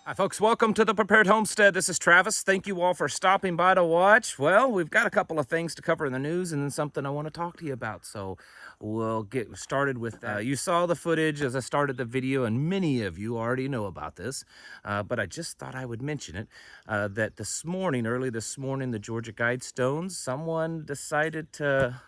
Hi folks, welcome to the Prepared Homestead. This is Travis. Thank you all for stopping by to watch. Well, we've got a couple of things to cover in the news and then something I want to talk to you about. So we'll get started with that. You saw the footage as I started the video, and many of you already know about this, but I just thought I would mention it, that early this morning, the Georgia Guidestones, someone decided to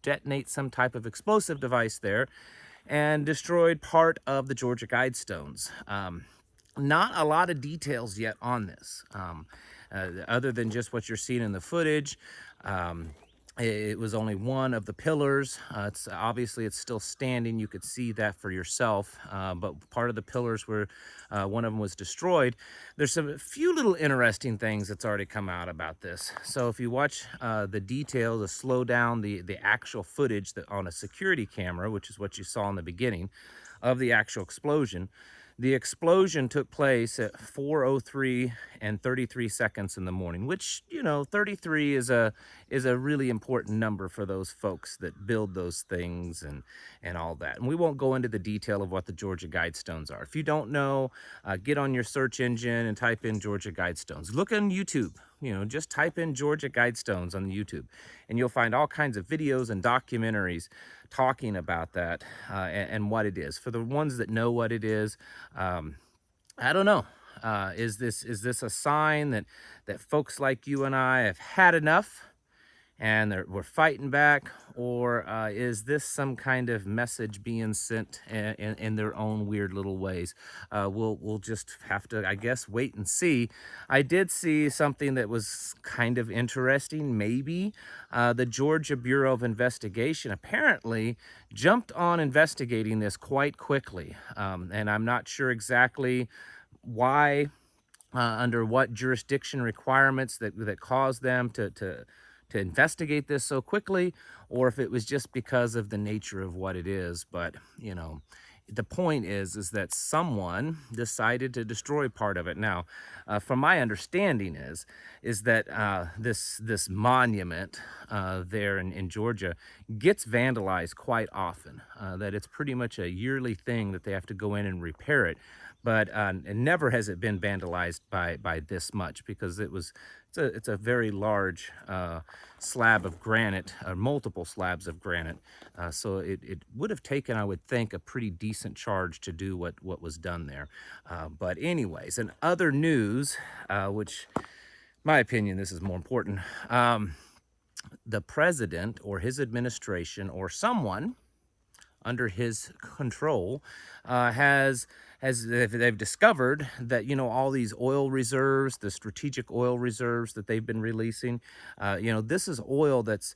detonate some type of explosive device there and destroyed part of the Georgia Guidestones. Not a lot of details yet on this, other than just what you're seeing in the footage. It was only one of the pillars. It's obviously it's still standing. You could see that for yourself. But part of the pillars were one of them was destroyed. There's a few little interesting things that's already come out about this. So if you watch the details, to slow down the actual footage that on a security camera, which is what you saw in the beginning of the actual explosion. The explosion took place at 4:03 and 33 seconds in the morning, which, 33 is a really important number for those folks that build those things and all that. And we won't go into the detail of what the Georgia Guidestones are. If you don't know, get on your search engine and type in Georgia Guidestones. Look on YouTube. Just type in Georgia Guidestones on YouTube, and you'll find all kinds of videos and documentaries talking about that and what it is. For the ones that know what it is, I don't know. Is this a sign that folks like you and I have had enough and we're fighting back, or is this some kind of message being sent in their own weird little ways? We'll just have to, I guess, wait and see. I did see something that was kind of interesting. Maybe the Georgia Bureau of Investigation apparently jumped on investigating this quite quickly, and I'm not sure exactly why, under what jurisdiction requirements that caused them to investigate this so quickly, or if it was just because of the nature of what it is. But the point is that someone decided to destroy part of it. Now, from my understanding is that this monument there in Georgia gets vandalized quite often. That it's pretty much a yearly thing that they have to go in and repair it. But never has it been vandalized by this much, because it's a very large slab of granite, multiple slabs of granite. So it would have taken, I would think, a pretty decent charge to do what was done there. But anyways, in other news, which, my opinion, this is more important. The president or his administration or someone under his control they've discovered that all these oil reserves, the strategic oil reserves that they've been releasing, this is oil that's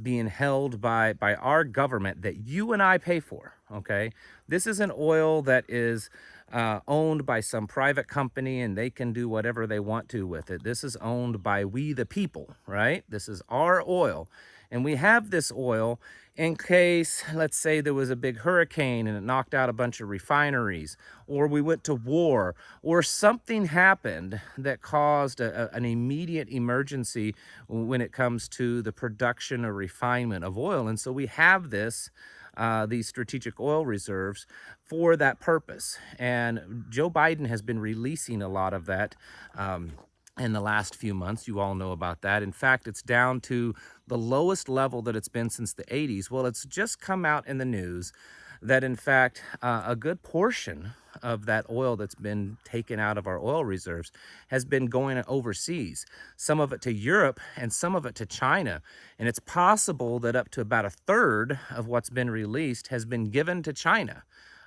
being held by our government that you and I pay for. Okay, this isn't oil that is owned by some private company and they can do whatever they want to with it. This is owned by we the people, right? This is our oil. And we have this oil in case, let's say, there was a big hurricane and it knocked out a bunch of refineries, or we went to war, or something happened that caused an immediate emergency when it comes to the production or refinement of oil. And so we have these strategic oil reserves for that purpose. And Joe Biden has been releasing a lot of that in the last few months. You all know about that. In fact, it's down to the lowest level that it's been since the 80s. Well, it's just come out in the news that, in fact, a good portion of that oil that's been taken out of our oil reserves has been going overseas, some of it to Europe and some of it to China. And it's possible that up to about a third of what's been released has been given to China.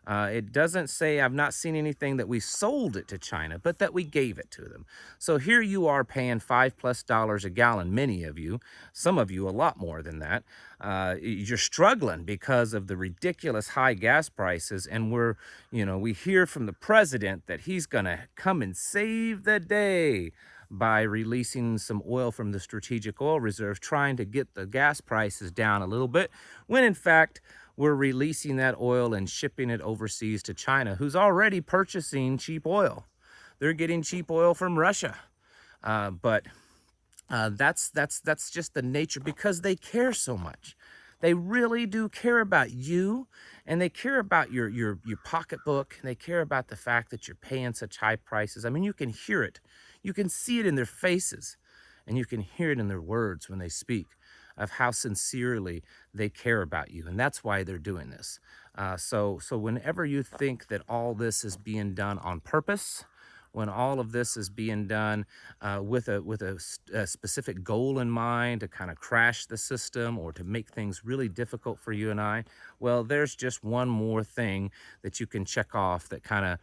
It doesn't say, I've not seen anything that we sold it to China, but that we gave it to them. So here you are paying $5+ a gallon, many of you, some of you a lot more than that. You're struggling because of the ridiculous high gas prices, and we hear from the president that he's gonna come and save the day by releasing some oil from the strategic oil reserve, trying to get the gas prices down a little bit, when in fact, we're releasing that oil and shipping it overseas to China, who's already purchasing cheap oil. They're getting cheap oil from Russia. But that's just the nature, because they care so much. They really do care about you, and they care about your pocketbook, and they care about the fact that you're paying such high prices. I mean, you can hear it. You can see it in their faces, and you can hear it in their words when they speak of how sincerely they care about you, and that's why they're doing this. So whenever you think that all this is being done on purpose, when all of this is being done with a specific goal in mind to kind of crash the system or to make things really difficult for you and I, well, there's just one more thing that you can check off that kind of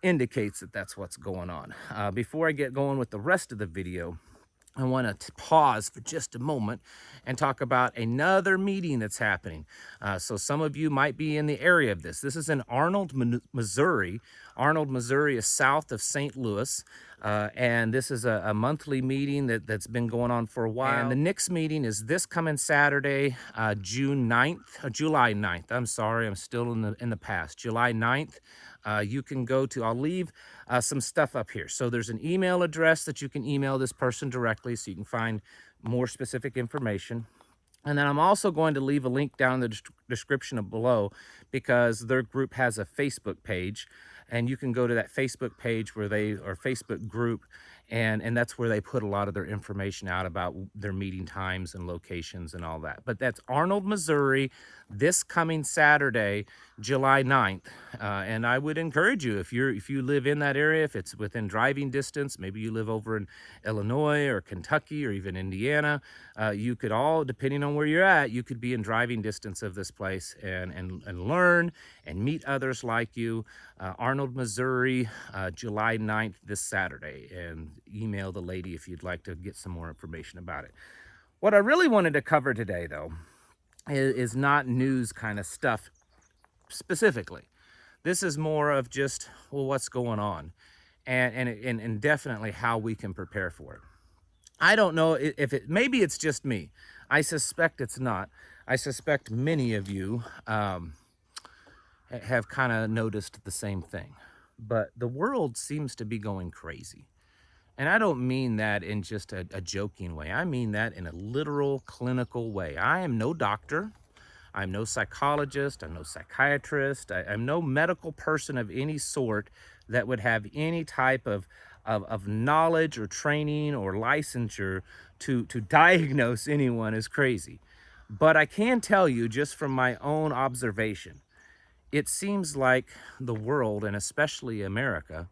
indicates that that's what's going on. Before I get going with the rest of the video, I want to pause for just a moment and talk about another meeting that's happening. So some of you might be in the area of this. This is in Arnold, Missouri. Arnold, Missouri is south of St. Louis. And this is a monthly meeting that's been going on for a while. And the next meeting is this coming Saturday, July 9th. I'm sorry, I'm still in the past. July 9th. You can go to, I'll leave some stuff up here. So there's an email address that you can email this person directly so you can find more specific information. And then I'm also going to leave a link down in the description below because their group has a Facebook page, and you can go to that Facebook page or Facebook group, and that's where they put a lot of their information out about their meeting times and locations and all that. But that's Arnold, Missouri, this coming Saturday, July 9th. And I would encourage you, if you live in that area, if it's within driving distance, maybe you live over in Illinois or Kentucky or even Indiana, you could all, depending on where you're at, you could be in driving distance of this place and learn and meet others like you. Arnold, Missouri, July 9th, this Saturday. And email the lady if you'd like to get some more information about it. What I really wanted to cover today, though, is not news kind of stuff specifically. This is more of just, well, what's going on, and definitely how we can prepare for it. I don't know if maybe it's just me. I suspect it's not. I suspect many of you have kind of noticed the same thing. But the world seems to be going crazy. And I don't mean that in just a joking way. I mean that in a literal clinical way. I am no doctor. I'm no psychologist. I'm no psychiatrist. I'm no medical person of any sort that would have any type of knowledge or training or licensure to diagnose anyone as crazy. But I can tell you just from my own observation, it seems like the world, and especially America,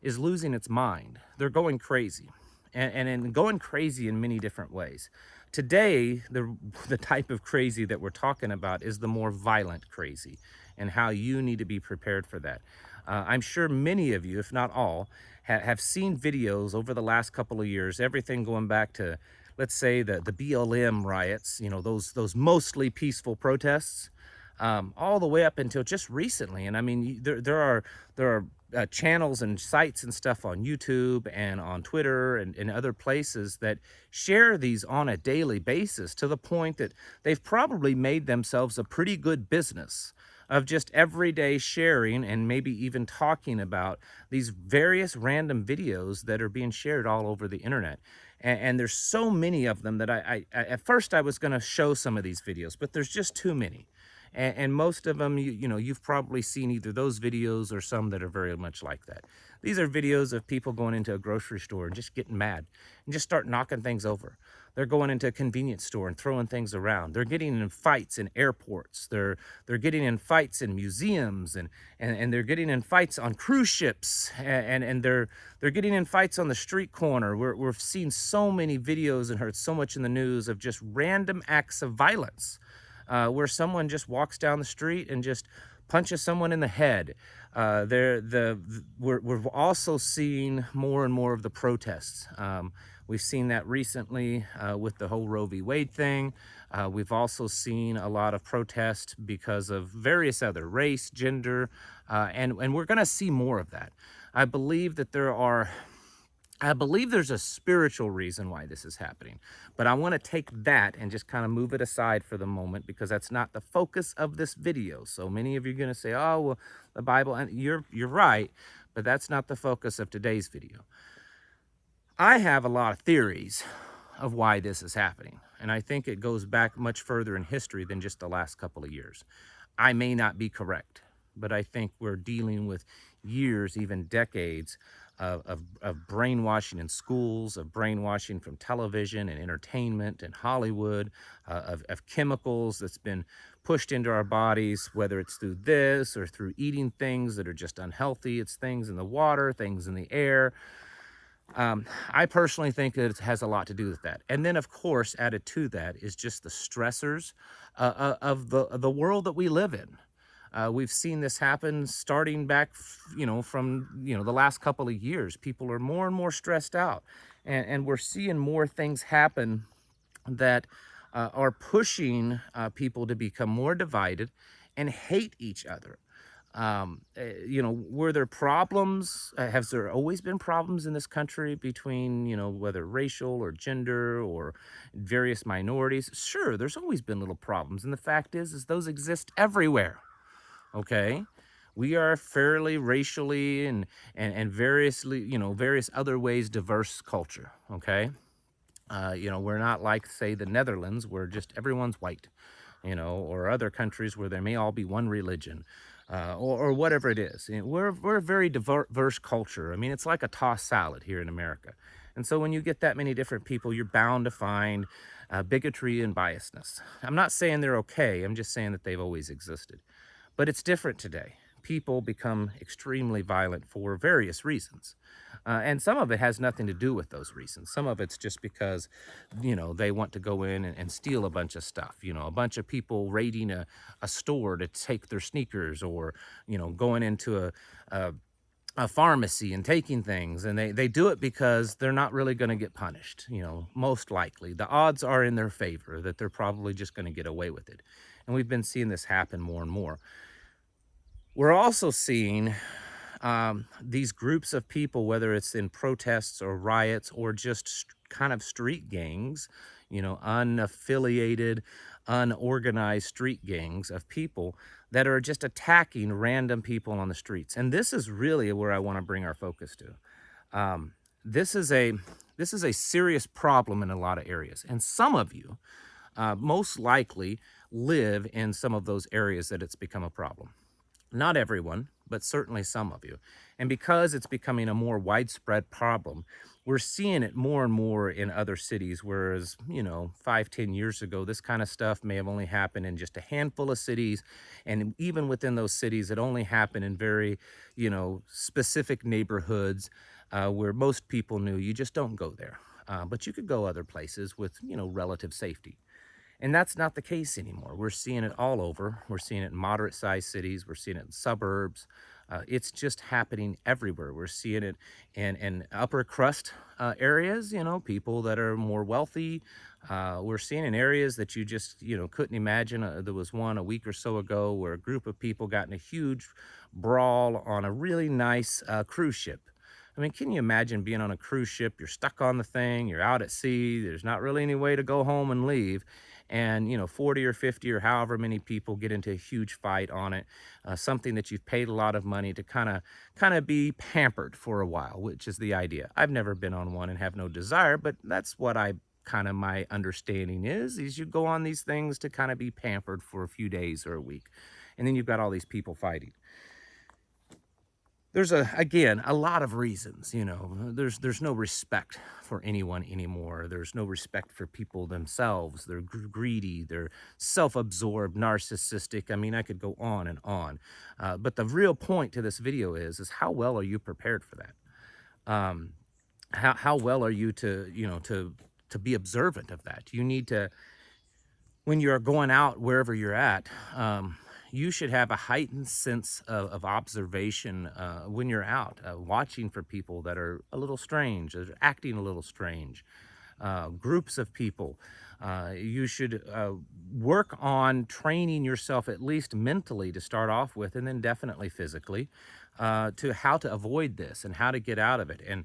is losing its mind. They're going crazy, and going crazy in many different ways. Today, the type of crazy that we're talking about is the more violent crazy, and how you need to be prepared for that. I'm sure many of you, if not all, have seen videos over the last couple of years, everything going back to, let's say, the BLM riots, you know, those mostly peaceful protests, all the way up until just recently. And I mean, there are channels and sites and stuff on YouTube and on Twitter and other places that share these on a daily basis, to the point that they've probably made themselves a pretty good business of just everyday sharing and maybe even talking about these various random videos that are being shared all over the internet. And there's so many of them that I at first I was going to show some of these videos, but there's just too many. And most of them, you know, you've probably seen either those videos or some that are very much like that. These are videos of people going into a grocery store and just getting mad and just start knocking things over. They're going into a convenience store and throwing things around. They're getting in fights in airports. They're getting in fights in museums, and they're getting in fights on cruise ships, and they're getting in fights on the street corner. We've seen so many videos and heard so much in the news of just random acts of violence. Where someone just walks down the street and just punches someone in the head. We're also seeing more and more of the protests. We've seen that recently with the whole Roe v. Wade thing. We've also seen a lot of protests because of various other race, gender, and we're going to see more of that. I believe there's a spiritual reason why this is happening, but I want to take that and just kind of move it aside for the moment, because that's not the focus of this video. So many of you are going to say, oh, well, the Bible, and you're right, but that's not the focus of today's video. I have a lot of theories of why this is happening. And I think it goes back much further in history than just the last couple of years. I may not be correct, but I think we're dealing with years, even decades of brainwashing in schools, of brainwashing from television and entertainment and Hollywood, of chemicals that's been pushed into our bodies, whether it's through this or through eating things that are just unhealthy. It's things in the water, things in the air. I personally think that it has a lot to do with that. And then, of course, added to that is just the stressors of the world that we live in. We've seen this happen starting back, from the last couple of years. People are more and more stressed out, and we're seeing more things happen that are pushing people to become more divided and hate each other. Were there problems? Has there always been problems in this country between, whether racial or gender or various minorities? Sure, there's always been little problems. And the fact is those exist everywhere. Okay. We are fairly racially and variously, various other ways diverse culture. Okay. We're not like, say, the Netherlands, where just everyone's white, or other countries where there may all be one religion, or whatever it is. We're a very diverse culture. I mean, it's like a tossed salad here in America. And so when you get that many different people, you're bound to find bigotry and biasness. I'm not saying they're okay. I'm just saying that they've always existed. But it's different today. People become extremely violent for various reasons. And some of it has nothing to do with those reasons. Some of it's just because, they want to go in and steal a bunch of stuff. A bunch of people raiding a store to take their sneakers, or, going into a pharmacy and taking things. And they do it because they're not really going to get punished, most likely. The odds are in their favor that they're probably just going to get away with it. And we've been seeing this happen more and more. We're also seeing these groups of people, whether it's in protests or riots or just kind of street gangs, unaffiliated, unorganized street gangs of people that are just attacking random people on the streets. And this is really where I want to bring our focus to. This is a serious problem in a lot of areas. And some of you most likely live in some of those areas that it's become a problem. Not everyone, but certainly some of you. And because it's becoming a more widespread problem, we're seeing it more and more in other cities, whereas, 5-10 years ago, this kind of stuff may have only happened in just a handful of cities. And even within those cities, it only happened in very, specific neighborhoods where most people knew you just don't go there. But you could go other places with, relative safety. And that's not the case anymore. We're seeing it all over. We're seeing it in moderate-sized cities. We're seeing it in suburbs. It's just happening everywhere. We're seeing it in upper crust areas, people that are more wealthy. We're seeing in areas that you just, couldn't imagine. There was one a week or so ago where a group of people got in a huge brawl on a really nice cruise ship. I mean, can you imagine being on a cruise ship? You're stuck on the thing, you're out at sea, there's not really any way to go home and leave. And, 40 or 50 or however many people get into a huge fight on it, something that you've paid a lot of money to kind of be pampered for a while, which is the idea. I've never been on one and have no desire, but that's what my understanding is you go on these things to kind of be pampered for a few days or a week. And then you've got all these people fighting. There's a lot of reasons, there's no respect for anyone anymore. There's no respect for people themselves. They're greedy, they're self-absorbed, narcissistic. I mean, I could go on and on. But the real point to this video is how well are you prepared for that? How well are you to be observant of that? You need to, when you're going out wherever you're at, you should have a heightened sense of observation when you're out, watching for people that are a little strange, that are acting a little strange, groups of people. You should work on training yourself, at least mentally to start off with, and then definitely physically, to how to avoid this and how to get out of it. And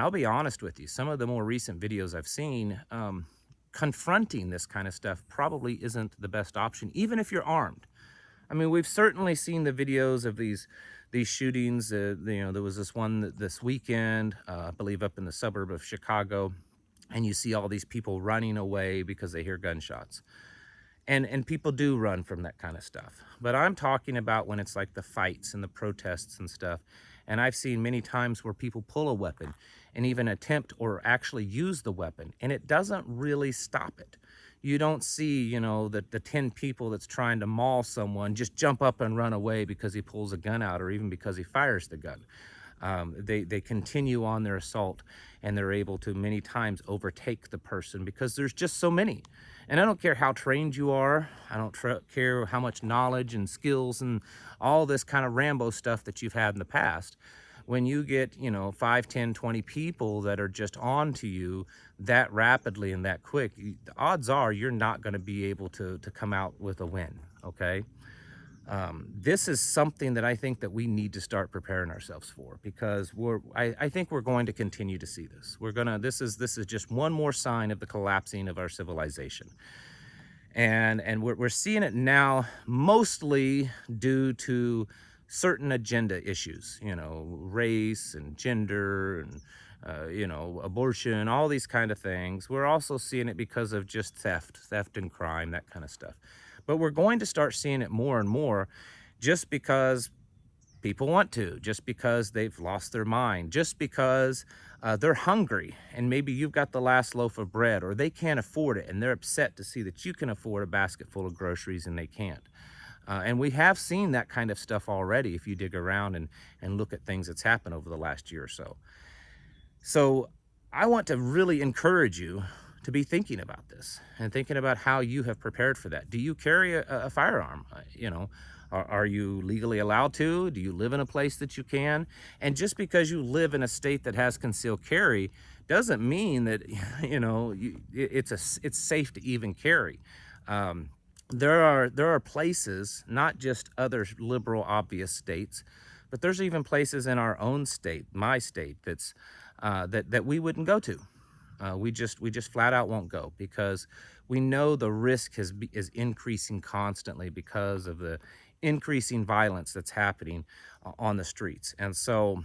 I'll be honest with you, some of the more recent videos I've seen, confronting this kind of stuff probably isn't the best option, even if you're armed. I mean, we've certainly seen the videos of these shootings. There was this one this weekend, I believe up in the suburb of Chicago, and you see all these people running away because they hear gunshots. And people do run from that kind of stuff. But I'm talking about when it's like the fights and the protests and stuff. And I've seen many times where people pull a weapon and even attempt or actually use the weapon, and it doesn't really stop it. You don't see, you know, the 10 people that's trying to maul someone just jump up and run away because he pulls a gun out or even because he fires the gun. They continue on their assault, and they're able to many times overtake the person because there's just so many. And I don't care how trained you are. I don't care how much knowledge and skills and all this kind of Rambo stuff that you've had in the past. When you get, you know, 5, 10, 20 people that are just on to you that rapidly and that quick, the odds are you're not going to be able to come out with a win, okay? This is something that I think that we need to start preparing ourselves for, because I think we're going to continue to see this. This is just one more sign of the collapsing of our civilization. And we're seeing it now mostly due to certain agenda issues, you know, race and gender and you know, abortion, all these kind of things. We're also seeing it because of just theft and crime, that kind of stuff. But we're going to start seeing it more and more just because people want to, just because they've lost their mind, just because they're hungry and maybe you've got the last loaf of bread, or they can't afford it and they're upset to see that you can afford a basket full of groceries and they can't. And we have seen that kind of stuff already if you dig around and look at things that's happened over the last year or so. So I want to really encourage you to be thinking about this and thinking about how you have prepared for that. Do you carry a firearm? You know, are you legally allowed to? Do you live in a place that you can? And just because you live in a state that has concealed carry doesn't mean that, you know, it's safe to even carry. There are places, not just other liberal, obvious states, but there's even places in our own state, my state, that's that we wouldn't go to. We just flat out won't go, because we know the risk is increasing constantly because of the increasing violence that's happening on the streets. And so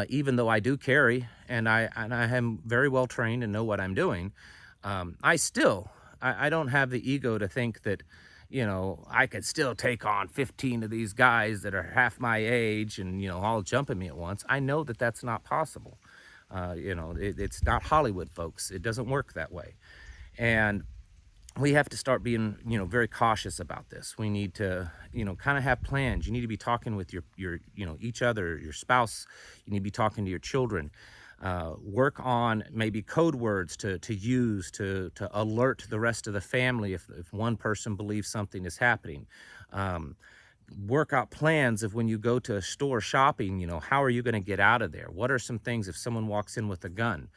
even though I do carry and I am very well trained and know what I'm doing, I don't have the ego to think that, you know, I could still take on 15 of these guys that are half my age and, you know, all jump at me at once. I know that that's not possible. You know, it's not Hollywood, folks. It doesn't work that way. And we have to start being, you know, very cautious about this. We need to, you know, kind of have plans. You need to be talking with your you know, each other, your spouse. You need to be talking to your children. Work on maybe code words to use to alert the rest of the family if one person believes something is happening. Work out plans of when you go to a store shopping, you know, how are you going to get out of there? What are some things if someone walks in with a gun?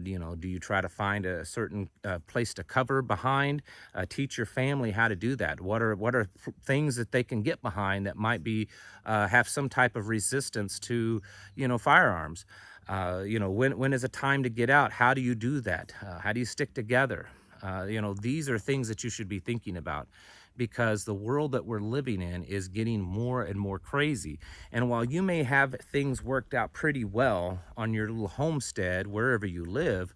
You know, do you try to find a certain place to cover behind? Teach your family how to do that. What are things that they can get behind that might be have some type of resistance to, you know, firearms? You know, when is a time to get out? How do you do that? How do you stick together? You know, these are things that you should be thinking about, because the world that we're living in is getting more and more crazy. And while you may have things worked out pretty well on your little homestead, wherever you live,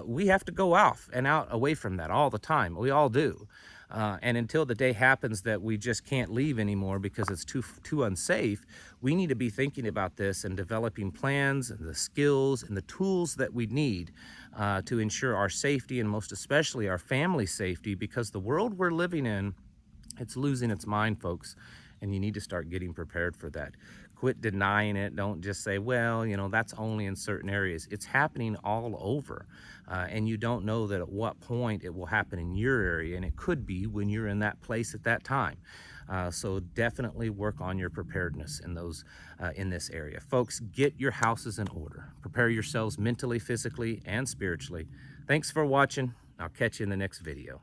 we have to go off and out away from that all the time. We all do. And until the day happens that we just can't leave anymore because it's too unsafe, we need to be thinking about this and developing plans and the skills and the tools that we need to ensure our safety, and most especially our family safety, because the world we're living in, it's losing its mind, folks, and you need to start getting prepared for that. Quit denying it. Don't just say, well, you know, that's only in certain areas. It's happening all over, and you don't know that at what point it will happen in your area, and it could be when you're in that place at that time. So definitely work on your preparedness in this area. Folks, get your houses in order. Prepare yourselves mentally, physically, and spiritually. Thanks for watching. I'll catch you in the next video.